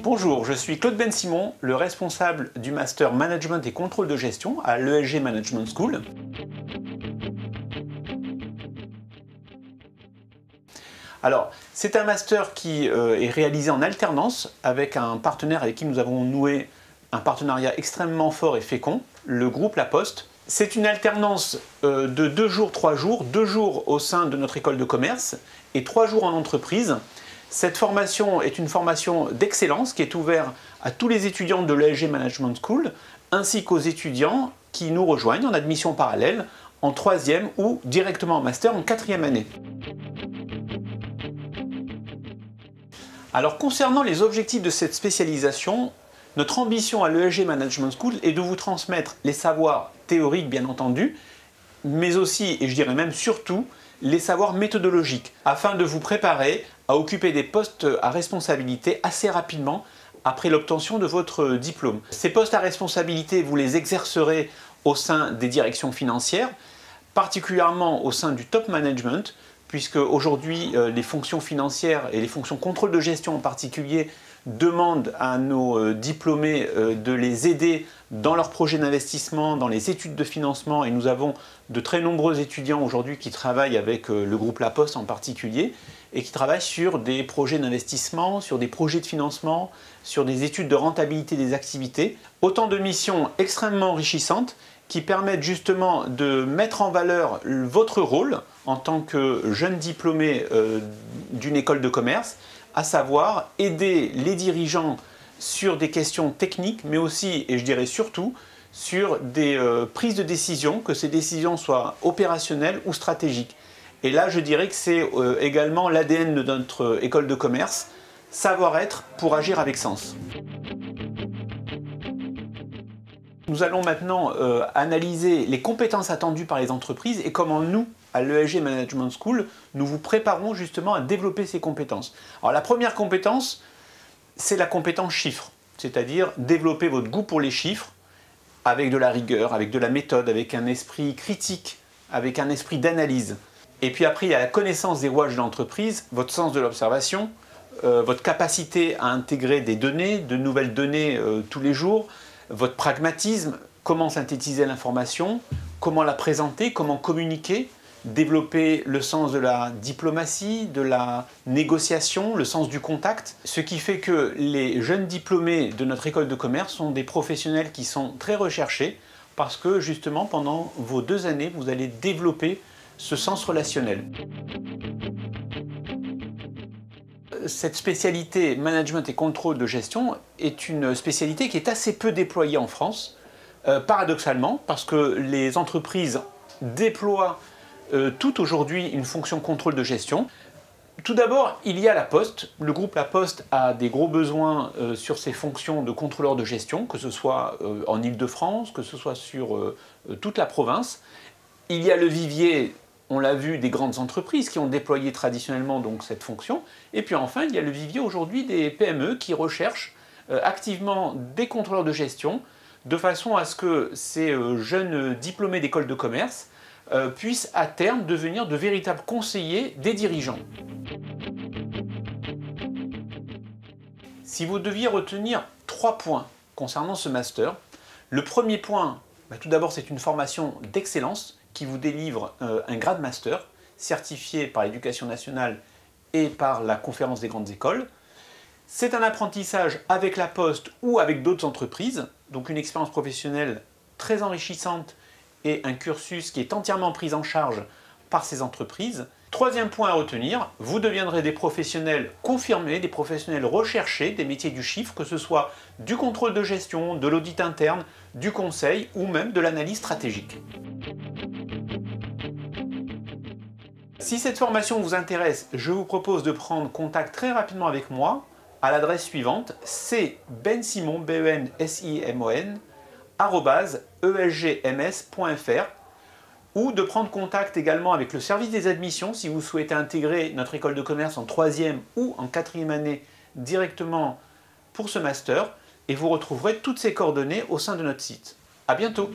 Bonjour, je suis Claude Ben-Simon, le responsable du Master Management et Contrôle de Gestion à l'ESG Management School. Alors, c'est un master qui est réalisé en alternance avec un partenaire avec qui nous avons noué un partenariat extrêmement fort et fécond, le groupe La Poste. C'est une alternance de 2 jours, 3 jours, 2 jours au sein de notre école de commerce et 3 jours en entreprise. Cette formation est une formation d'excellence qui est ouverte à tous les étudiants de l'ESG Management School ainsi qu'aux étudiants qui nous rejoignent en admission parallèle en 3e ou directement en master en 4e année. Alors concernant les objectifs de cette spécialisation, notre ambition à l'ESG Management School est de vous transmettre les savoirs théoriques bien entendu, mais aussi, et je dirais même surtout, les savoirs méthodologiques, afin de vous préparer à occuper des postes à responsabilité assez rapidement après l'obtention de votre diplôme. Ces postes à responsabilité, vous les exercerez au sein des directions financières, particulièrement au sein du top management, puisque aujourd'hui les fonctions financières et les fonctions contrôle de gestion en particulier demandent à nos diplômés de les aider dans leurs projets d'investissement, dans les études de financement, et nous avons de très nombreux étudiants aujourd'hui qui travaillent avec le groupe La Poste en particulier et qui travaillent sur des projets d'investissement, sur des projets de financement, sur des études de rentabilité des activités. Autant de missions extrêmement enrichissantes qui permettent justement de mettre en valeur votre rôle en tant que jeune diplômé d'une école de commerce, à savoir aider les dirigeants sur des questions techniques, mais aussi, et je dirais surtout, sur des prises de décision, que ces décisions soient opérationnelles ou stratégiques. Et là, je dirais que c'est également l'ADN de notre école de commerce, savoir-être pour agir avec sens. Nous allons maintenant analyser les compétences attendues par les entreprises et comment nous, à l'ESG Management School, nous vous préparons justement à développer ces compétences. Alors la première compétence, c'est la compétence chiffres, c'est-à-dire développer votre goût pour les chiffres avec de la rigueur, avec de la méthode, avec un esprit critique, avec un esprit d'analyse. Et puis après, il y a la connaissance des rouages de l'entreprise, votre sens de l'observation, votre capacité à intégrer des données, de nouvelles données tous les jours, votre pragmatisme, comment synthétiser l'information, comment la présenter, comment communiquer, développer le sens de la diplomatie, de la négociation, le sens du contact. Ce qui fait que les jeunes diplômés de notre école de commerce sont des professionnels qui sont très recherchés parce que justement pendant vos 2 années, vous allez développer ce sens relationnel. Cette spécialité management et contrôle de gestion est une spécialité qui est assez peu déployée en France, paradoxalement, parce que les entreprises déploient toutes aujourd'hui une fonction contrôle de gestion. Tout d'abord, il y a La Poste. Le groupe La Poste a des gros besoins sur ses fonctions de contrôleur de gestion, que ce soit en Île-de-France, que ce soit sur toute la province. Il y a le vivier, on l'a vu, des grandes entreprises qui ont déployé traditionnellement donc cette fonction. Et puis enfin, il y a le vivier aujourd'hui des PME qui recherchent activement des contrôleurs de gestion de façon à ce que ces jeunes diplômés d'école de commerce puissent à terme devenir de véritables conseillers des dirigeants. Si vous deviez retenir 3 points concernant ce master, le premier point, tout d'abord c'est une formation d'excellence qui vous délivre un grade master certifié par l'Éducation nationale et par la Conférence des grandes écoles. C'est un apprentissage avec La Poste ou avec d'autres entreprises, donc une expérience professionnelle très enrichissante et un cursus qui est entièrement pris en charge par ces entreprises. Troisième point à retenir, vous deviendrez des professionnels confirmés, des professionnels recherchés des métiers du chiffre, que ce soit du contrôle de gestion, de l'audit interne, du conseil ou même de l'analyse stratégique. Si cette formation vous intéresse, je vous propose de prendre contact très rapidement avec moi à l'adresse suivante, c'est bensimon, bensimon, @esgms.fr, ou de prendre contact également avec le service des admissions si vous souhaitez intégrer notre école de commerce en 3e ou en 4e année directement pour ce master, et vous retrouverez toutes ces coordonnées au sein de notre site. À bientôt!